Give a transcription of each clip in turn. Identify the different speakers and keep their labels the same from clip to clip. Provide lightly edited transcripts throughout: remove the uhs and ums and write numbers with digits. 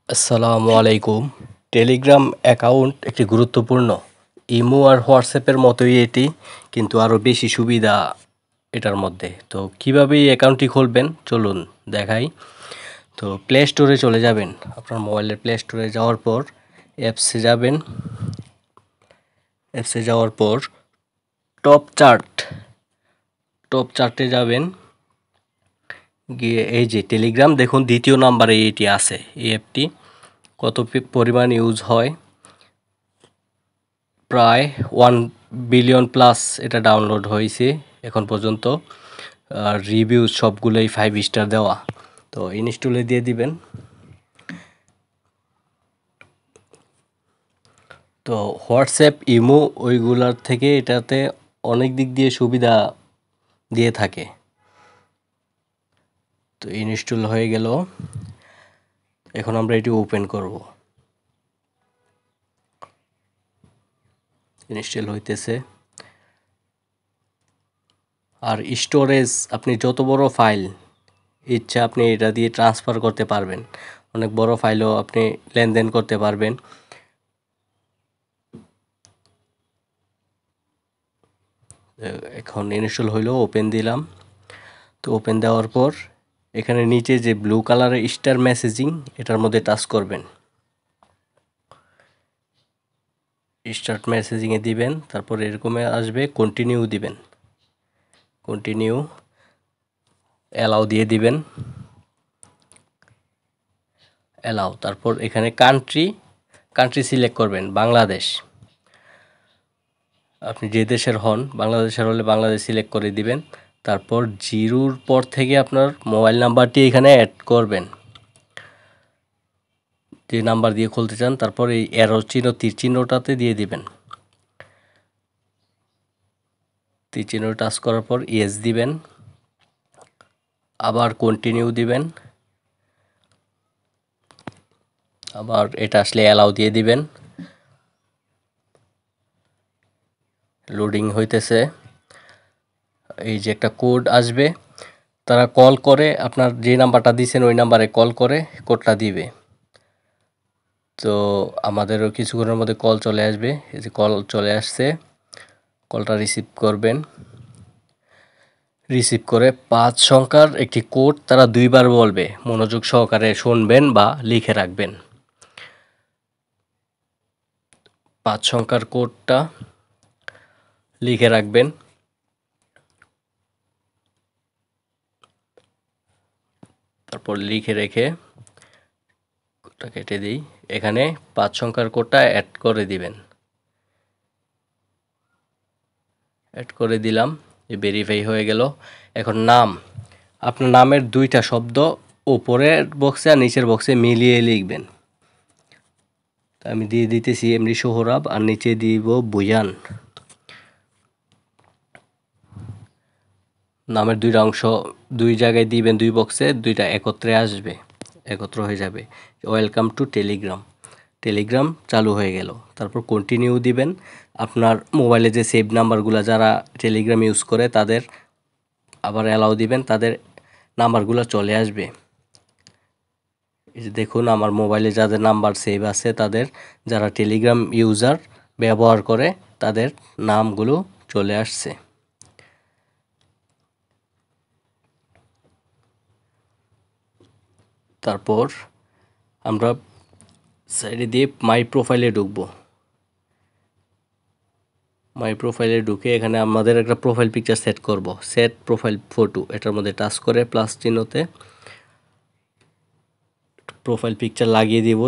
Speaker 1: আসসালামু আলাইকুম। Telegram account একটি গুরুত্বপূর্ণ। ইমো আর হোয়াটসঅ্যাপের মতোই এটি, কিন্তু আরও বেশি সুবিধা এটার মধ্যে। তো কীভাবে এই অ্যাকাউন্টটি খুলবেন চলুন দেখাই। তো প্লে স্টোরে চলে যাবেন। আপনার মোবাইলের প্লে স্টোরে যাওয়ার পর অ্যাপসে যাবেন। অ্যাপসে যাওয়ার পর টপ চার্টে যাবেন। গিয়ে এই যে টেলিগ্রাম দেখুন, দ্বিতীয় নাম্বারে এটি আছে। এই অ্যাপটি কত পরিমাণ ইউজ হয়, প্রায় 1 বিলিয়ন প্লাস এটা ডাউনলোড হয়েছে এখন পর্যন্ত। আর রিভিউ সবগুলোই 5 স্টার দেওয়া। তো ইনস্টলে দিয়ে দিবেন। তো হোয়াটসঅ্যাপ, ইমো ওইগুলার থেকে এটাতে অনেক দিক দিয়ে সুবিধা দিয়ে থাকে। তো ইনস্টল হয়ে গেল, এখন আমরা এটি ওপেন করব। ইনস্টল হইতেছে। আর স্টোরেজ, আপনি যত বড় ফাইল ইচ্ছা আপনি এটা দিয়ে ট্রান্সফার করতে পারবেন। অনেক বড় ফাইলও আপনি লেনদেন করতে পারবেন। এখন ইনস্টল হইলো, ওপেন দিলাম। তো ওপেন দেওয়ার পর এখানে নিচে যে ব্লু কালারের স্টার মেসেজিং, এটার মধ্যে টাচ করবেন। স্টার্ট মেসেজিংয়ে দিবেন, তারপর এরকম আসবে, কন্টিনিউ দিবেন। কন্টিনিউ, অ্যালাউ দিয়ে দিবেন। অ্যালাউ, তারপর এখানে কান্ট্রি সিলেক্ট করবেন, বাংলাদেশ। আপনি যে দেশের হন, বাংলাদেশের হলে বাংলাদেশ সিলেক্ট করে দিবেন। তারপর জিরোর পর থেকে আপনার মোবাইল নাম্বারটি এখানে অ্যাড করবেন, যে নাম্বার দিয়ে খুলতে চান। তারপর এই অ্যারো চিহ্ন, তীর চিহ্নটাতে দিয়ে দিবেন। তীর চিহ্ন টাচ করার পর ইয়েস দিবেন, আবার কন্টিনিউ দিবেন, আবার এটা আসলে অ্যালাউ দিয়ে দিবেন। লোডিং হইতেছে। এই যে একটা কোড আসবে, তারা কল করে, আপনার যে নাম্বারটা দিয়েছেন ওই নাম্বারে কল করে কোডটা দিবে। তো আমাদেরও কিছুক্ষণের মধ্যে কল চলে আসবে। এই যে কল চলে আসছে, কলটা রিসিভ করবেন। রিসিভ করে 5 সংখ্যার একটি কোড তারা 2বার বলবে, মনোযোগ সহকারে শুনবেন বা লিখে রাখবেন। 5 সংখ্যার কোডটা লিখে রাখবেন। তারপর লিখে রেখে কোডটা কেটে দিই। এখানে 5 সংখ্যার কোডটা অ্যাড করে দিবেন। অ্যাড করে দিলাম, ভেরিফাই হয়ে গেল। এখন নাম, আপনার নামের 2টা শব্দ উপরের বক্সে আর নিচের বক্সে মিলিয়ে লিখবেন। আমি দিয়ে দিতেছি এমডি সোহরাব, আর নিচে দিব বুয়ান। নামের 2টা অংশ 2 জায়গায় দিবেন, 2 বক্সে 2টা একত্রে আসবে, একত্র হয়ে যাবে। ওয়েলকাম টু টেলিগ্রাম চালু হয়ে গেল। তারপর কন্টিনিউ দিবেন। আপনার মোবাইলে যে সেভ নাম্বারগুলো যারা টেলিগ্রাম ইউজ করে তাদের আবার অ্যালাউ দিবেন, তাদের নাম্বারগুলো চলে আসবে। এই যে দেখুন, আমার মোবাইলে যাদের নাম্বার সেভ আছে, তাদের যারা টেলিগ্রাম ইউজার ব্যবহার করে তাদের নামগুলো চলে আসছে। তারপর আমরা সাইডে দিয়ে মাই প্রোফাইলে ঢুকবো। মাই প্রোফাইলে ঢুকে এখানে আমাদের একটা প্রোফাইল পিকচার সেট করব। সেট প্রোফাইল ফটো, এটার মধ্যে টাচ করে প্লাস চিহ্নতে প্রোফাইল পিকচার লাগিয়ে দিব,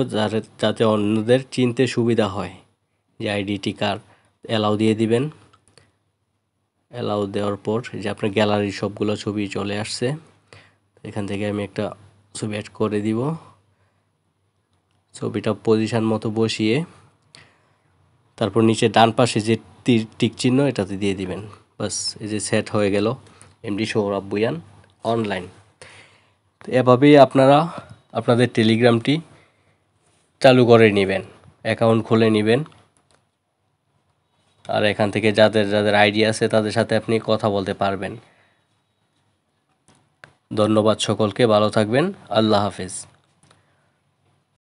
Speaker 1: যাতে অন্যদের চিনতে সুবিধা হয় যে আইডিটি কার। অ্যালাউ দিয়ে দিবেন। অ্যালাউ দেওয়ার পর যে আপনার গ্যালারির সবগুলো ছবি চলে আসছে। এখান থেকে আমি একটা ছবি অ্যাড করে দিব। ছবিটা পজিশন মতো বসিয়ে তারপর নিচে ডান পাশে যে টিক চিহ্ন, এটাতে দিয়ে দিবেন। বাস, এই যে সেট হয়ে গেল এমডি সোহরাব বুয়ান অনলাইন। তো এভাবেই আপনারা আপনাদের টেলিগ্রামটি চালু করে নেবেন, অ্যাকাউন্ট খুলে নেবেন। আর এখান থেকে যাদের যাদের আইডি আছে তাদের সাথে আপনি কথা বলতে পারবেন। ধন্যবাদ সকলকে, ভালো থাকবেন, আল্লাহ হাফেজ।